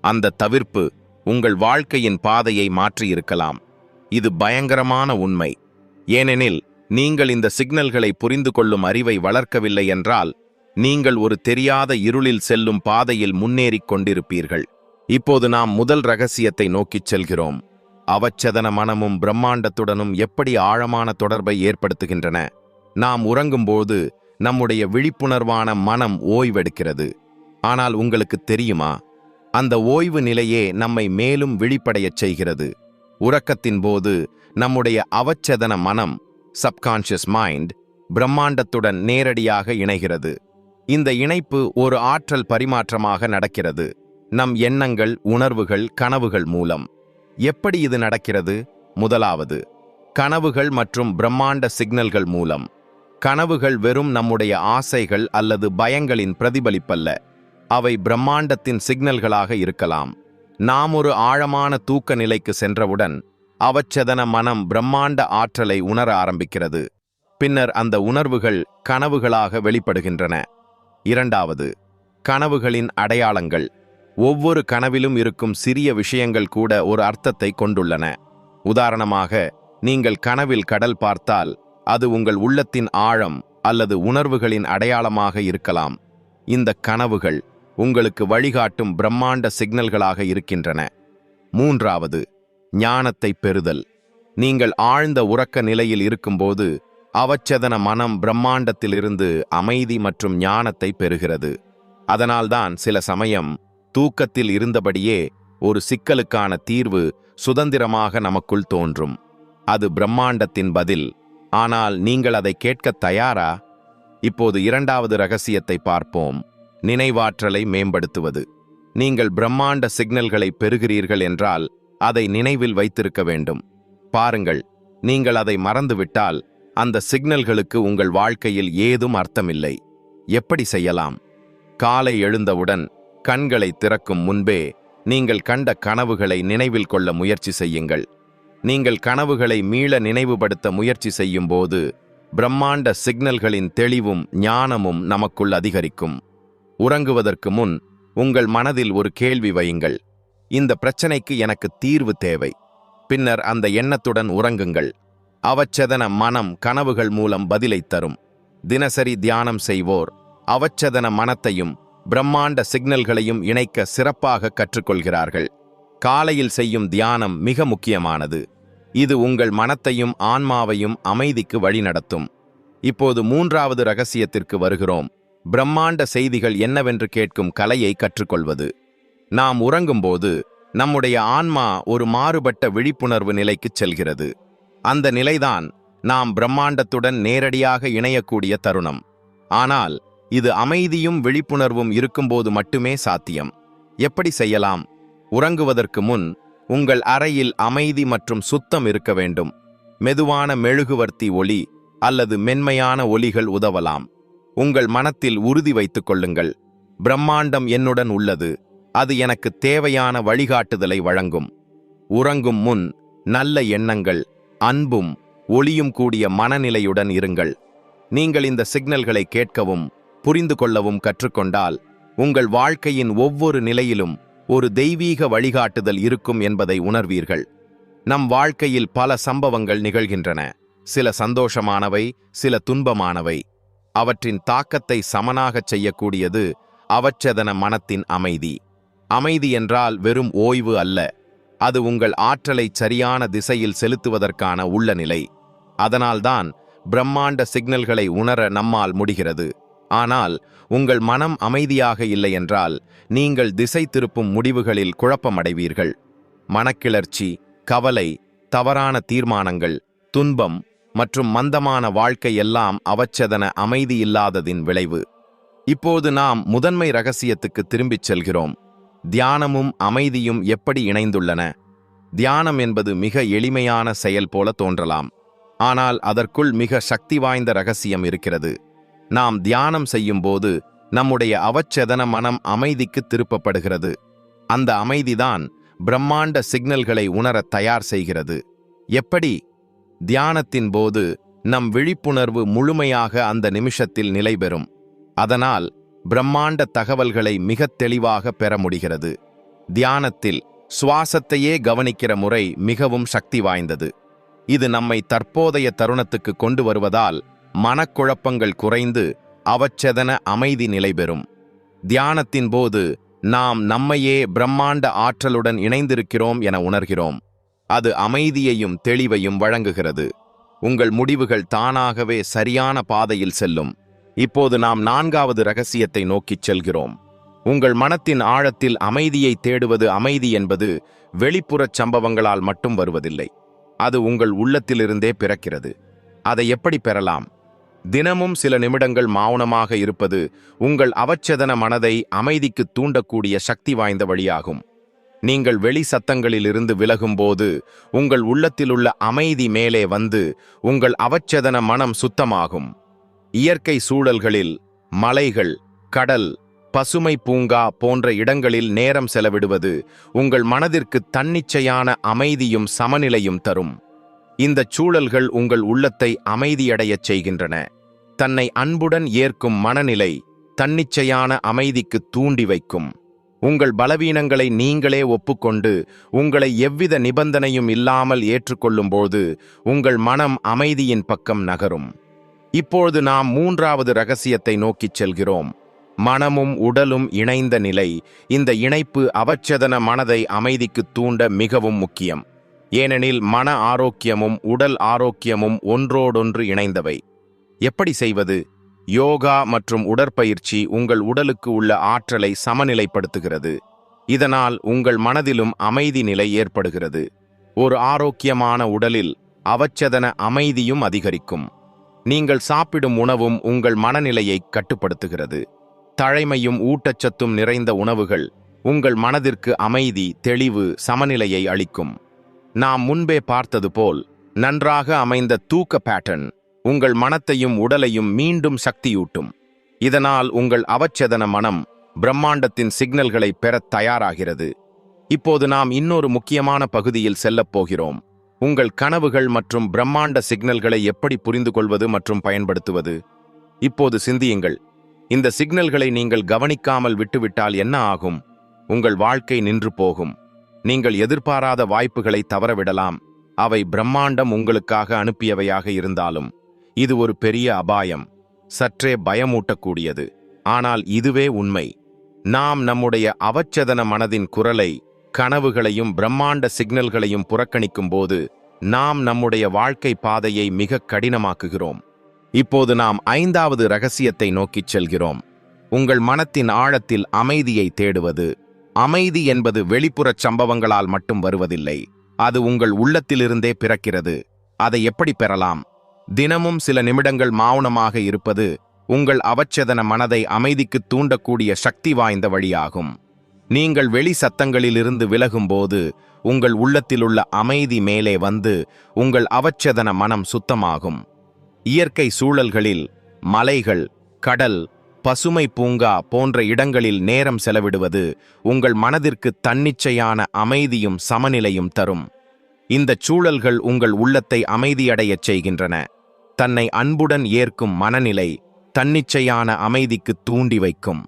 அந்த தவிர்ப்பு உங்கள் வாழ்க்கையின் பாதையை மாற்றியிருக்கலாம். இது பயங்கரமான உண்மை. ஏனெனில் நீங்கள் இந்த சிக்னல்களை புரிந்து கொள்ளும் அறிவை வளர்க்கவில்லை என்றால் நீங்கள் ஒரு தெரியாத இருளில் செல்லும் பாதையில் முன்னேறிக் கொண்டிருப்பீர்கள். இப்போது நாம் முதல் இரகசியத்தை நோக்கிச் செல்கிறோம். அவச்சேதன மனமும் பிரம்மாண்டத்துடனும் எப்படி ஆழமான தொடர்பை ஏற்படுத்துகின்றன. நாம் உறங்கும்போது நம்முடைய விழிப்புணர்வான மனம் ஓய்வெடுக்கிறது. ஆனால் உங்களுக்கு தெரியுமா, அந்த ஓய்வு நிலையே நம்மை மேலும் விழிப்படையச் செய்கிறது. உறக்கத்தின் போது நம்முடைய அவச்சேதன மனம், சப்கான்ஷியஸ் மைண்ட், பிரம்மாண்டத்துடன் நேரடியாக இணைகிறது. இந்த இணைப்பு ஒரு ஆற்றல் பரிமாற்றமாக நடக்கிறது. நம் எண்ணங்கள், உணர்வுகள், கனவுகள் மூலம். எப்படி இது நடக்கிறது? முதலாவது, கனவுகள் மற்றும் பிரம்மாண்ட சிக்னல்கள் மூலம். கனவுகள் வெறும் நம்முடைய ஆசைகள் அல்லது பயங்களின் பிரதிபலிப்பல்ல. அவை பிரம்மாண்டத்தின் சிக்னல்களாக இருக்கலாம். நாம் ஒரு ஆழமான தூக்க நிலைக்கு சென்றவுடன் அவச்சேதன மனம் பிரம்மாண்ட ஆற்றலை உணர ஆரம்பிக்கிறது. பின்னர் அந்த உணர்வுகள் கனவுகளாக வெளிப்படுகின்றன. இரண்டாவது, கனவுகளின் அடையாளங்கள். ஒவ்வொரு கனவிலும் இருக்கும் சிறிய விஷயங்கள் கூட ஒரு அர்த்தத்தை கொண்டுள்ளன. உதாரணமாக, நீங்கள் கனவில் கடல் பார்த்தால் அது உங்கள் உள்ளத்தின் ஆழம் அல்லது உணர்வுகளின் அடையாளமாக இருக்கலாம். இந்த கனவுகள் உங்களுக்கு வழிகாட்டும் பிரம்மாண்ட சிக்னல்களாக இருக்கின்றன. மூன்றாவது, ஞானத்தை பெறுதல். நீங்கள் ஆழ்ந்த உறக்க நிலையில் இருக்கும்போது அவச்சேதன மனம் பிரம்மாண்டத்திலிருந்து அமைதி மற்றும் ஞானத்தை பெறுகிறது. அதனால்தான் சில சமயம் தூக்கத்தில் இருந்தபடியே ஒரு சிக்கலுக்கான தீர்வு சுதந்திரமாக நமக்குள் தோன்றும். அது பிரம்மாண்டத்தின் பதில். ஆனால் நீங்கள் அதை கேட்கத் தயாரா? இப்போது இரண்டாவது இரகசியத்தை பார்ப்போம். நினைவாற்றலை மேம்படுத்துவது. நீங்கள் பிரம்மாண்ட சிக்னல்களை பெறுகிறீர்கள் என்றால் அதை நினைவில் வைத்திருக்க வேண்டும். பாருங்கள், நீங்கள் அதை மறந்துவிட்டால் அந்த சிக்னல்களுக்கு உங்கள் வாழ்க்கையில் ஏதும் அர்த்தமில்லை. எப்படி செய்யலாம்? காலை எழுந்தவுடன் கண்களை திறக்கும் முன்பே நீங்கள் கண்ட கனவுகளை நினைவில் கொள்ள முயற்சி செய்யுங்கள். நீங்கள் கனவுகளை மீள நினைவுபடுத்த முயற்சி செய்யும்போது பிரம்மாண்ட சிக்னல்களின் தெளிவும் ஞானமும் நமக்குள் அதிகரிக்கும். உறங்குவதற்கு முன் உங்கள் மனதில் ஒரு கேள்வி வையுங்கள். இந்த பிரச்சனைக்கு எனக்கு தீர்வு தேவை. பின்னர் அந்த எண்ணத்துடன் உறங்குங்கள். அவச்சேதன மனம் கனவுகள் மூலம் பதிலை தரும். தினசரி தியானம் செய்வோர் அவச்சேதன மனத்தையும் பிரம்மாண்ட சிக்னல்களையும் இணைக்க சிறப்பாக கற்றுக்கொள்கிறார்கள். காலையில் செய்யும் தியானம் மிக முக்கியமானது. இது உங்கள் மனத்தையும் ஆன்மாவையும் அமைதிக்கு வழிநடத்தும். இப்போது மூன்றாவது ரகசியத்திற்கு வருகிறோம். பிரம்மாண்ட செய்திகள் என்னவென்று கேட்கும் கலையை கற்றுக்கொள்வது. நாம் உறங்கும்போது நம்முடைய ஆன்மா ஒரு மாறுபட்ட விழிப்புணர்வு நிலைக்குச் செல்கிறது. அந்த நிலைதான் நாம் பிரம்மாண்டத்துடன் நேரடியாக இணையக்கூடிய தருணம். ஆனால் இது அமைதியும் விழிப்புணர்வும் இருக்கும்போது மட்டுமே சாத்தியம். எப்படி செய்யலாம்? உறங்குவதற்கு முன் உங்கள் அறையில் அமைதி மற்றும் சுத்தம் இருக்க வேண்டும். மெதுவான மெழுகுவர்த்தி ஒளி அல்லது மென்மையான ஒலிகள் உதவலாம். உங்கள் மனத்தில் உறுதி வைத்துக் கொள்ளுங்கள். பிரம்மாண்டம் என்னுடன் உள்ளது. அது எனக்கு தேவையான வழிகாட்டுதலை வழங்கும். உறங்கும் முன் நல்ல எண்ணங்கள், அன்பும் ஒளியும் கூடிய மனநிலையுடன் இருங்கள். நீங்கள் இந்த சிக்னல்களை கேட்கவும் புரிந்து கொள்ளவும் கற்றுக்கொண்டால் உங்கள் வாழ்க்கையின் ஒவ்வொரு நிலையிலும் ஒரு தெய்வீக வழிகாட்டுதல் இருக்கும் என்பதை உணர்வீர்கள். நம் வாழ்க்கையில் பல சம்பவங்கள் நிகழ்கின்றன. சில சந்தோஷமானவை, சில துன்பமானவை. அவற்றின் தாக்கத்தை சமனாகச் செய்யக்கூடியது அவச்சேதன மனத்தின் அமைதி. அமைதி என்றால் வெறும் ஓய்வு அல்ல. அது உங்கள் ஆற்றலை சரியான திசையில் செலுத்துவதற்கான உள்ள நிலை. அதனால்தான் பிரம்மாண்ட சிக்னல்களை உணர நம்மால் முடிகிறது. ஆனால் உங்கள் மனம் அமைதியாக இல்லை என்றால் நீங்கள் திசை திருப்பும் முடிவுகளில் குழப்பமடைவீர்கள். மனக்கிளர்ச்சி, கவலை, தவறான தீர்மானங்கள், துன்பம் மற்றும் மந்தமான வாழ்க்கை எல்லாம் அவச்சேதன அமைதி இல்லாததின் விளைவு. இப்போது நாம் முதன்மை ரகசியத்துக்கு திரும்பிச் செல்கிறோம். தியானமும் அமைதியும் எப்படி இணைந்துள்ளன? தியானம் என்பது மிக எளிமையான செயல் போல தோன்றலாம். ஆனால் அதற்குள் மிக சக்தி வாய்ந்த ரகசியம் இருக்கிறது. நாம் தியானம் செய்யும்போது நம்முடைய அவச்சேதன மனம் அமைதிக்கு திருப்பப்படுகிறது. அந்த அமைதிதான் பிரம்மாண்ட சிக்னல்களை உணர தயார் செய்கிறது. எப்படி? தியானத்தின் போது நம் விழிப்புணர்வு முழுமையாக அந்த நிமிஷத்தில் நிலை பெறும். அதனால் பிரம்மாண்ட தகவல்களை மிகத் தெளிவாக பெற முடிகிறது. தியானத்தில் சுவாசத்தையே கவனிக்கிற முறை மிகவும் சக்தி வாய்ந்தது. இது நம்மை தற்போதைய தருணத்துக்கு கொண்டு வருவதால் மனக்குழப்பங்கள் குறைந்து அவச்சேதன அமைதி நிலை பெறும். தியானத்தின் போது நாம் நம்மையே பிரம்மாண்ட ஆற்றலுடன் இணைந்திருக்கிறோம் என உணர்கிறோம். அது அமைதியையும் தெளிவையும் வழங்குகிறது. உங்கள் முடிவுகள் தானாகவே சரியான பாதையில் செல்லும். இப்போது நாம் நான்காவது ரகசியத்தை நோக்கிச் செல்கிறோம். உங்கள் மனத்தின் ஆழத்தில் அமைதியை தேடுவது. அமைதி என்பது வெளிப்புறச் சம்பவங்களால் மட்டும் வருவதில்லை. அது உங்கள் உள்ளத்திலிருந்தே பிறக்கிறது. அதை எப்படி பெறலாம்? தினமும் சில நிமிடங்கள் மௌனமாக இருப்பது உங்கள் அவச்சேதன மனதை அமைதிக்கு தூண்டக்கூடிய சக்தி வாய்ந்த வழியாகும். நீங்கள் வெளி சத்தங்களிலிருந்து விலகும்போது உங்கள் உள்ளத்திலுள்ள அமைதி மேலே வந்து உங்கள் அவச்சேதன மனம் சுத்தமாகும். இயற்கை சூழல்களில் மலைகள், கடல், பசுமை பூங்கா போன்ற இடங்களில் நேரம் செலவிடுவது உங்கள் மனதிற்கு தன்னிச்சையான அமைதியும் சமநிலையும் தரும். இந்த சூழல்கள் உங்கள் உள்ளத்தை அமைதியடையச் செய்கின்றன. தன்னை அன்புடன் ஏற்கும் மனநிலை தன்னிச்சையான அமைதிக்கு தூண்டி வைக்கும். உங்கள் பலவீனங்களை நீங்களே ஒப்புக்கொண்டு உங்களை எவ்வித நிபந்தனையும் இல்லாமல் ஏற்றுக்கொள்ளும்போது உங்கள் மனம் அமைதியின் பக்கம் நகரும். இப்பொழுது நாம் மூன்றாவது ரகசியத்தை நோக்கிச் செல்கிறோம். மனமும் உடலும் இணைந்த நிலை. இந்த இணைப்பு அவச்சேதன மனதை அமைதிக்கு தூண்ட மிகவும் முக்கியம். ஏனெனில் மன ஆரோக்கியமும் உடல் ஆரோக்கியமும் ஒன்றோடொன்று இணைந்தவை. எப்படி செய்வது? யோகா மற்றும் உடற்பயிற்சி உங்கள் உடலுக்கு உள்ள ஆற்றலை சமநிலைப்படுத்துகிறது. இதனால் உங்கள் மனதிலும் அமைதி நிலை ஏற்படுகிறது. ஒரு ஆரோக்கியமான உடலில் அவச்சேதன அமைதியும் அதிகரிக்கும். நீங்கள் சாப்பிடும் உணவும் உங்கள் மனநிலையை கட்டுப்படுத்துகிறது. தழைமையும் ஊட்டச்சத்தும் நிறைந்த உணவுகள் உங்கள் மனதிற்கு அமைதி, தெளிவு, சமநிலையை அளிக்கும். நாம் முன்பே பார்த்தது போல் நன்றாக அமைந்த தூக்க பேட்டர்ன் உங்கள் மனத்தையும் உடலையும் மீண்டும் சக்தியூட்டும். இதனால் உங்கள் அவச்சேதன மனம் பிரம்மாண்டத்தின் சிக்னல்களை பெறத் தயாராகிறது. இப்போது நாம் இன்னொரு முக்கியமான பகுதியில் செல்லப் போகிறோம். உங்கள் கனவுகள் மற்றும் பிரம்மாண்ட சிக்னல்களை எப்படி புரிந்து கொள்வது மற்றும் பயன்படுத்துவது. இப்போது சிந்தியுங்கள். இந்த சிக்னல்களை நீங்கள் கவனிக்காமல் விட்டுவிட்டால் என்ன ஆகும்? உங்கள் வாழ்க்கை நின்று போகும். நீங்கள் எதிர்பாராத வாய்ப்புகளை தவறவிடலாம். அவை பிரம்மாண்டம் உங்களுக்காக அனுப்பியவையாக இருந்தாலும். இது ஒரு பெரிய அபாயம், சற்றே பயமூட்டக்கூடியது. ஆனால் இதுவே உண்மை. நாம் நம்முடைய அவச்சேதன மனதின் குரலை, கனவுகளையும் பிரம்மாண்ட சிக்னல்களையும் புறக்கணிக்கும் போது நாம் நம்முடைய வாழ்க்கை பாதையை மிக கடினமாக்குகிறோம். இப்போது நாம் 5வது ரகசியத்தை நோக்கிச் செல்கிறோம். உங்கள் மனத்தின் ஆழத்தில் அமைதியை தேடுவது. அமைதி என்பது வெளிப்புறச் சம்பவங்களால் மட்டும் வருவதில்லை. அது உங்கள் உள்ளத்திலிருந்தே பிறக்கிறது. அதை எப்படி பெறலாம்? தினமும் சில நிமிடங்கள் மௌனமாக இருப்பது உங்கள் அவச்சேதன மனதை அமைதிக்கு தூண்டக்கூடிய சக்தி வாய்ந்த வழியாகும். நீங்கள் வெளி சத்தங்களிலிருந்து விலகும்போது உங்கள் உள்ளத்திலுள்ள அமைதி மேலே வந்து உங்கள் அவச்சேதன மனம் சுத்தமாகும். இயற்கை சூழல்களில் மலைகள், கடல், பசுமை பூங்கா போன்ற இடங்களில் நேரம் செலவிடுவது உங்கள் மனதிற்கு தன்னிச்சையான அமைதியும் சமநிலையும் தரும். இந்த சூழல்கள் உங்கள் உள்ளத்தை அமைதியடையச் செய்கின்றன. தன்னை அன்புடன் ஏற்கும் மனநிலை தன்னிச்சையான அமைதிக்கு தூண்டி வைக்கும்.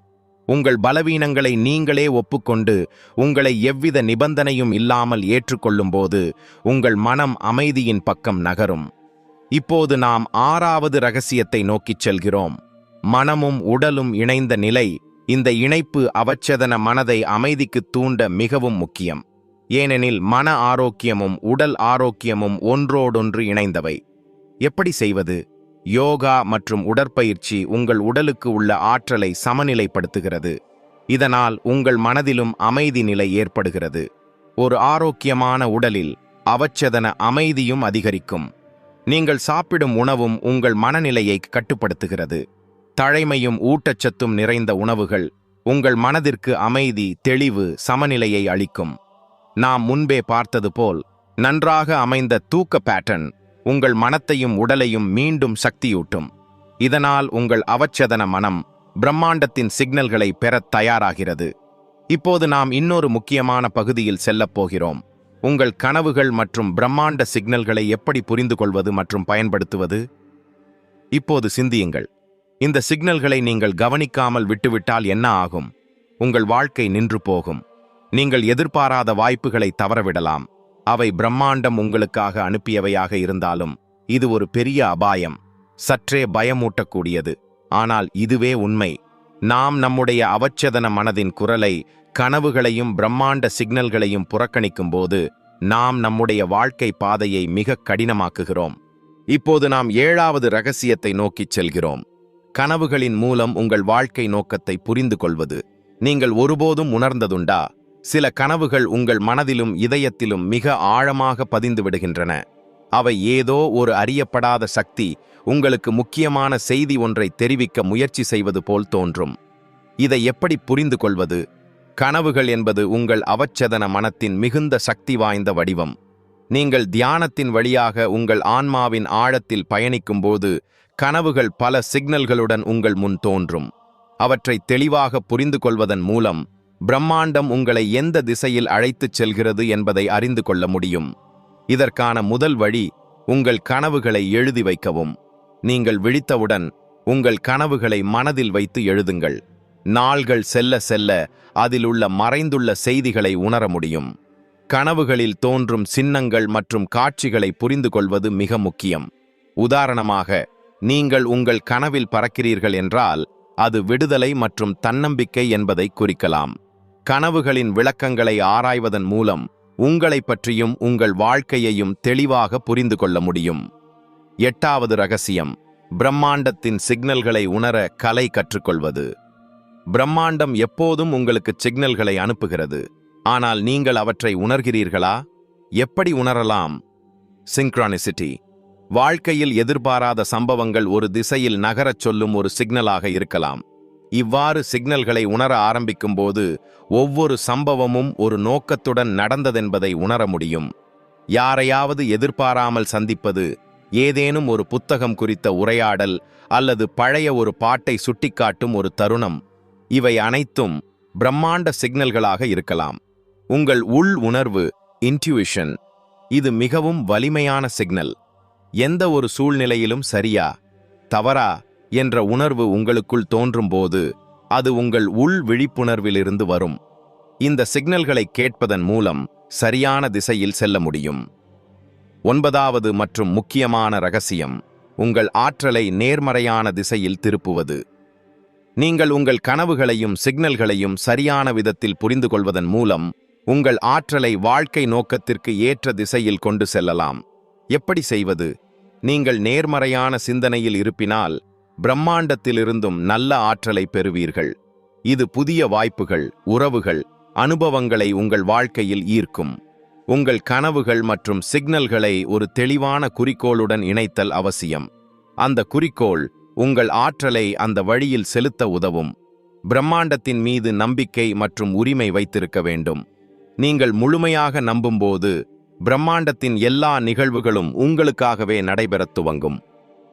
உங்கள் பலவீனங்களை நீங்களே ஒப்புக்கொண்டு உங்களை எவ்வித நிபந்தனையும் இல்லாமல் ஏற்றுக்கொள்ளும்போது உங்கள் மனம் அமைதியின் பக்கம் நகரும். இப்போது நாம் 6வது ரகசியத்தை நோக்கிச் செல்கிறோம். மனமும் உடலும் இணைந்த நிலை. இந்த இணைப்பு அவச்சேதன மனதை அமைதிக்கு தூண்ட மிகவும் முக்கியம். ஏனெனில் மன ஆரோக்கியமும் உடல் ஆரோக்கியமும் ஒன்றோடொன்று இணைந்தவை. எப்படி செய்வது? யோகா மற்றும் உடற்பயிற்சி உங்கள் உடலுக்கு உள்ள ஆற்றலை சமநிலைப்படுத்துகிறது. இதனால் உங்கள் மனதிலும் அமைதி நிலை ஏற்படுகிறது. ஒரு ஆரோக்கியமான உடலில் அவச்சேதன அமைதியும் அதிகரிக்கும். நீங்கள் சாப்பிடும் உணவும் உங்கள் மனநிலையை கட்டுப்படுத்துகிறது. தழைமையும் ஊட்டச்சத்தும் நிறைந்த உணவுகள் உங்கள் மனதிற்கு அமைதி, தெளிவு, சமநிலையை அளிக்கும். நாம் முன்பே பார்த்தது போல் நன்றாக அமைந்த தூக்க பேட்டர்ன் உங்கள் மனத்தையும் உடலையும் மீண்டும் சக்தியூட்டும். இதனால் உங்கள் அவச்சேதன மனம் பிரம்மாண்டத்தின் சிக்னல்களை பெறத் தயாராகிறது. இப்போது நாம் இன்னொரு முக்கியமான பகுதியில் செல்லப் போகிறோம். உங்கள் கனவுகள் மற்றும் பிரம்மாண்ட சிக்னல்களை எப்படி புரிந்து கொள்வது மற்றும் பயன்படுத்துவது. இப்போது சிந்தியுங்கள். இந்த சிக்னல்களை நீங்கள் கவனிக்காமல் விட்டுவிட்டால் என்ன ஆகும்? உங்கள் வாழ்க்கை நின்று போகும். நீங்கள் எதிர்பாராத வாய்ப்புகளை தவறவிடலாம். அவை பிரம்மாண்டம் உங்களுக்காக அனுப்பியவையாக இருந்தாலும் இது ஒரு பெரிய அபாயம், சற்றே பயமூட்டக்கூடியது. ஆனால் இதுவே உண்மை. நாம் நம்முடைய அவச்சேதன மனதின் குரலை, கனவுகளையும் பிரம்மாண்ட சிக்னல்களையும் புறக்கணிக்கும் போது நாம் நம்முடைய வாழ்க்கை பாதையை மிக கடினமாக்குகிறோம். இப்போது நாம் 7வது ரகசியத்தை நோக்கிச் செல்கிறோம். கனவுகளின் மூலம் உங்கள் வாழ்க்கை நோக்கத்தை புரிந்து கொள்வது. நீங்கள் ஒருபோதும் உணர்ந்ததுண்டா? சில கனவுகள் உங்கள் மனதிலும் இதயத்திலும் மிக ஆழமாக பதிந்து விடுகின்றன. அவை ஏதோ ஒரு அறியப்படாத சக்தி உங்களுக்கு முக்கியமான செய்தி ஒன்றை தெரிவிக்க முயற்சி செய்வது போல் தோன்றும். இதை எப்படி புரிந்து கொள்வது? கனவுகள் என்பது உங்கள் அவச்சேதன மனத்தின் மிகுந்த சக்தி வாய்ந்த வடிவம். நீங்கள் தியானத்தின் வழியாக உங்கள் ஆன்மாவின் ஆழத்தில் பயணிக்கும்போது கனவுகள் பல சிக்னல்களுடன் உங்கள் முன் தோன்றும். அவற்றை தெளிவாக புரிந்து கொள்வதன் மூலம் பிரம்மாண்டம் உங்களை எந்த திசையில் அழைத்துச் செல்கிறது என்பதை அறிந்து கொள்ள முடியும். இதற்கான முதல் வழி உங்கள் கனவுகளை எழுதி வைக்கவும். நீங்கள் விழித்தவுடன் உங்கள் கனவுகளை மனதில் வைத்து எழுதுங்கள். நாள்கள் செல்ல செல்ல அதிலுள்ள மறைந்துள்ள செய்திகளை உணர முடியும். கனவுகளில் தோன்றும் சின்னங்கள் மற்றும் காட்சிகளை புரிந்து கொள்வது மிக முக்கியம். உதாரணமாக, நீங்கள் உங்கள் கனவில் பறக்கிறீர்கள் என்றால் அது விடுதலை மற்றும் தன்னம்பிக்கை என்பதை குறிக்கலாம். கனவுகளின் விளக்கங்களை ஆராய்வதன் மூலம் உங்களை பற்றியும் உங்கள் வாழ்க்கையையும் தெளிவாக புரிந்து கொள்ள முடியும். 8வது ரகசியம், பிரம்மாண்டத்தின் சிக்னல்களை உணர கலை கற்றுக்கொள்வது. பிரம்மாண்டம் எப்போதும் உங்களுக்கு சிக்னல்களை அனுப்புகிறது. ஆனால் நீங்கள் அவற்றை உணர்கிறீர்களா? எப்படி உணரலாம்? சிங்க்ரானிசிட்டி. வாழ்க்கையில் எதிர்பாராத சம்பவங்கள் ஒரு திசையில் நகரச் சொல்லும் ஒரு சிக்னலாக இருக்கலாம். இவ்வாறு சிக்னல்களை உணர ஆரம்பிக்கும்போது ஒவ்வொரு சம்பவமும் ஒரு நோக்கத்துடன் நடந்ததென்பதை உணர முடியும். யாரையாவது எதிர்பாராமல் சந்திப்பது, ஏதேனும் ஒரு புத்தகம் குறித்த உரையாடல் அல்லது பழைய ஒரு பாட்டை சுட்டிக்காட்டும் ஒரு தருணம், இவை அனைத்தும் பிரம்மாண்ட சிக்னல்களாக இருக்கலாம். உங்கள் உள் உணர்வு, இன்ட்யூஷன், இது மிகவும் வலிமையான சிக்னல். எந்த ஒரு சூழ்நிலையிலும் சரியா தவறா என்ற உணர்வு உங்களுக்குள் தோன்றும்போது அது உங்கள் உள் விழிப்புணர்விலிருந்து வரும். இந்த சிக்னல்களை கேட்பதன் மூலம் சரியான திசையில் செல்ல முடியும். 9வது மற்றும் முக்கியமான ரகசியம், உங்கள் ஆற்றலை நேர்மறையான திசையில் திருப்புவது. நீங்கள் உங்கள் கனவுகளையும் சிக்னல்களையும் சரியான விதத்தில் புரிந்து கொள்வதன் மூலம் உங்கள் ஆற்றலை வாழ்க்கை நோக்கத்திற்கு ஏற்ற திசையில் கொண்டு செல்லலாம். எப்படி செய்வது? நீங்கள் நேர்மறையான சிந்தனையில் இருப்பினால் பிரம்மாண்டத்திலிருந்தும் நல்ல ஆற்றலை பெறுவீர்கள். இது புதிய வாய்ப்புகள், உறவுகள், அனுபவங்களை உங்கள் வாழ்க்கையில் ஈர்க்கும். உங்கள் கனவுகள் மற்றும் சிக்னல்களை ஒரு தெளிவான குறிக்கோளுடன் இணைத்தல் அவசியம். அந்த குறிக்கோள் உங்கள் ஆற்றலை அந்த வழியில் செலுத்த உதவும். பிரம்மாண்டத்தின் மீது நம்பிக்கை மற்றும் உரிமை வைத்திருக்க வேண்டும். நீங்கள் முழுமையாக நம்பும்போது பிரம்மாண்டத்தின் எல்லா நிகழ்வுகளும் உங்களுக்காகவே நடைபெறத் துவங்கும்.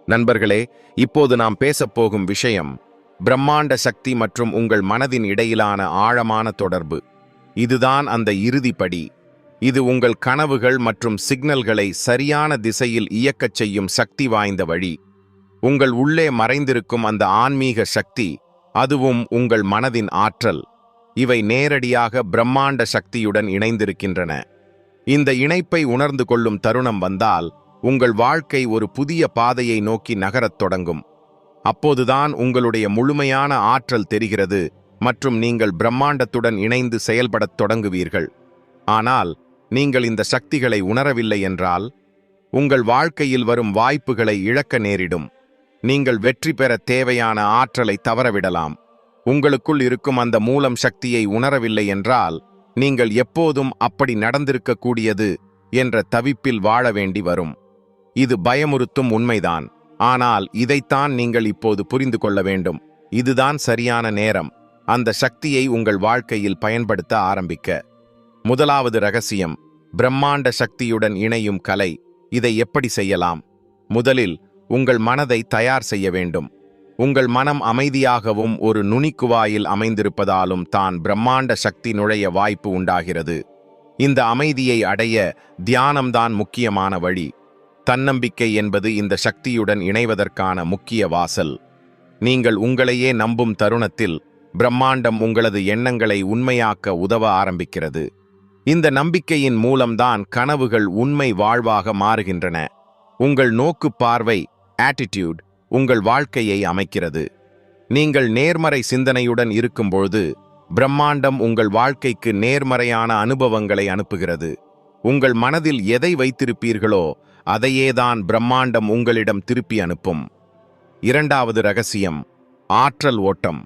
நண்பர்களே, இப்போது நாம் பேசப்போகும் விஷயம் பிரம்மாண்ட சக்தி மற்றும் உங்கள் மனதின் இடையிலான ஆழமான தொடர்பு. இதுதான் அந்த இறுதி படி. இது உங்கள் கனவுகள் மற்றும் சிக்னல்களை சரியான திசையில் இயக்கச் செய்யும் சக்தி வாய்ந்த வழி. உங்கள் உள்ளே மறைந்திருக்கும் அந்த ஆன்மீக சக்தி, அதுவும் உங்கள் மனதின் ஆற்றல், இவை நேரடியாக பிரம்மாண்ட சக்தியுடன் இணைந்திருக்கின்றன. இந்த இணைப்பை உணர்ந்து கொள்ளும் தருணம் வந்தால் உங்கள் வாழ்க்கை ஒரு புதிய பாதையை நோக்கி நகரத் தொடங்கும். அப்போதுதான் உங்களுடைய முழுமையான ஆற்றல் தெரிகிறது மற்றும் நீங்கள் பிரம்மாண்டத்துடன் இணைந்து செயல்படத் தொடங்குவீர்கள். ஆனால் நீங்கள் இந்த சக்திகளை உணரவில்லை என்றால் உங்கள் வாழ்க்கையில் வரும் வாய்ப்புகளை இழக்க நேரிடும். நீங்கள் வெற்றி பெற தேவையான ஆற்றலை தவறவிடலாம். உங்களுக்குள் இருக்கும் அந்த மூலம் சக்தியை உணரவில்லை என்றால் நீங்கள் எப்போதும் அப்படி நடந்திருக்கக்கூடியது என்ற தவிப்பில் வாழ வேண்டி வரும். இது பயமுறுத்தும் உண்மைதான். ஆனால் இதைத்தான் நீங்கள் இப்போது புரிந்து கொள்ள வேண்டும். இதுதான் சரியான நேரம் அந்த சக்தியை உங்கள் வாழ்க்கையில் பயன்படுத்த ஆரம்பிக்க. 1வது ரகசியம், பிரம்மாண்ட சக்தியுடன் இணையும் கலை. இதை எப்படி செய்யலாம்? முதலில் உங்கள் மனதை தயார் செய்ய வேண்டும். உங்கள் மனம் அமைதியாகவும் ஒரு நுனிக்குவாயில் அமைந்திருப்பதாலும் தான் பிரம்மாண்ட சக்தி நுழைய வாய்ப்பு உண்டாகிறது. இந்த அமைதியை அடைய தியானம்தான் முக்கியமான வழி. தன்னம்பிக்கை என்பது இந்த சக்தியுடன் இணைவதற்கான முக்கிய வாசல். நீங்கள் உங்களையே நம்பும் தருணத்தில் பிரம்மாண்டம் உங்களது எண்ணங்களை உண்மையாக்க உதவ ஆரம்பிக்கிறது. இந்த நம்பிக்கையின் மூலம்தான் கனவுகள் உண்மை வாழ்வாக மாறுகின்றன. உங்கள் நோக்கு பார்வை, ஆட்டிடியூட், உங்கள் வாழ்க்கையை அமைக்கிறது. நீங்கள் நேர்மறை சிந்தனையுடன் இருக்கும்பொழுது பிரம்மாண்டம் உங்கள் வாழ்க்கைக்கு நேர்மறையான அனுபவங்களை அனுப்புகிறது. உங்கள் மனதில் எதை வைத்திருப்பீர்களோ அதையேதான் பிரம்மாண்டம் உங்களிடம் திருப்பி அனுப்பும். 2வது ரகசியம், ஆற்றல் ஓட்டம்.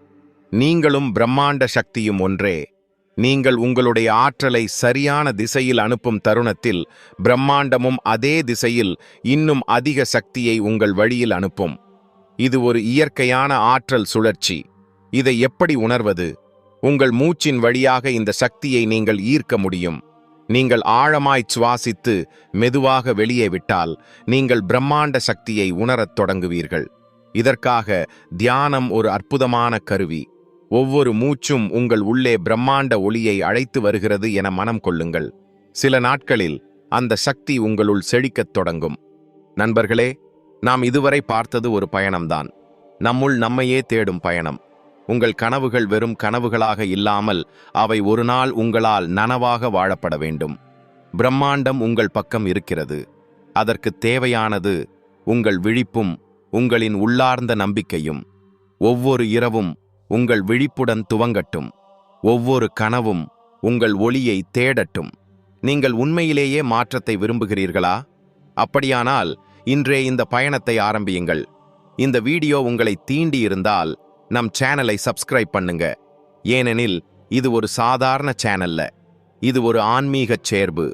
நீங்களும் பிரம்மாண்ட சக்தியும் ஒன்றே. நீங்கள் உங்களுடைய ஆற்றலை சரியான திசையில் அனுப்பும் தருணத்தில் பிரம்மாண்டமும் அதே திசையில் இன்னும் அதிக சக்தியை உங்கள் வழியில் அனுப்பும். இது ஒரு இயற்கையான ஆற்றல் சுழற்சி. இதை எப்படி உணர்வது? உங்கள் மூச்சின் வழியாக இந்த சக்தியை நீங்கள் ஈர்க்க முடியும். நீங்கள் ஆழமாய் சுவாசித்து மெதுவாக வெளியே விட்டால் நீங்கள் பிரம்மாண்ட சக்தியை உணரத் தொடங்குவீர்கள். இதற்காக தியானம் ஒரு அற்புதமான கருவி. ஒவ்வொரு மூச்சும் உங்கள் உள்ளே பிரம்மாண்ட ஒளியை அழைத்து வருகிறது என மனம் கொள்ளுங்கள். சில நாட்களில் அந்த சக்தி உங்களுள் செழிக்கத் தொடங்கும். நண்பர்களே, நாம் இதுவரை பார்த்தது ஒரு பயணம்தான். நம்முள் நம்மையே தேடும் பயணம். உங்கள் கனவுகள் வெறும் கனவுகளாக இல்லாமல் அவை ஒரு நாள் உங்களால் நனவாக வாழப்பட வேண்டும். பிரம்மாண்டம் உங்கள் பக்கம் இருக்கிறது. அதற்கு தேவையானது உங்கள் விழிப்பும் உங்களின் உள்ளார்ந்த நம்பிக்கையும். ஒவ்வொரு இரவும் உங்கள் விழிப்புடன் துவங்கட்டும். ஒவ்வொரு கனவும் உங்கள் ஒளியை தேடட்டும். நீங்கள் உண்மையிலேயே மாற்றத்தை விரும்புகிறீர்களா? அப்படியானால் இன்றே இந்த பயணத்தை ஆரம்பியுங்கள். இந்த வீடியோ உங்களை தீண்டி இருந்தால் நம் சேனலை சப்ஸ்கிரைப் பண்ணுங்க. ஏனெனில் இது ஒரு சாதாரண சேனல்ல, இது ஒரு ஆன்மீகச் சேர்வு.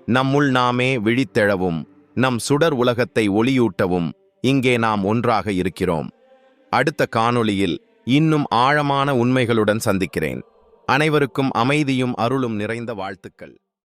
நம்முள் நாமே விழித்தெழவும் நம் சுடர் உலகத்தை ஒளியூட்டவும் இங்கே நாம் ஒன்றாக இருக்கிறோம். அடுத்த காணொளியில் இன்னும் ஆழமான உண்மைகளுடன் சந்திக்கிறேன். அனைவருக்கும் அமைதியும் அருளும் நிறைந்த வாழ்த்துக்கள்.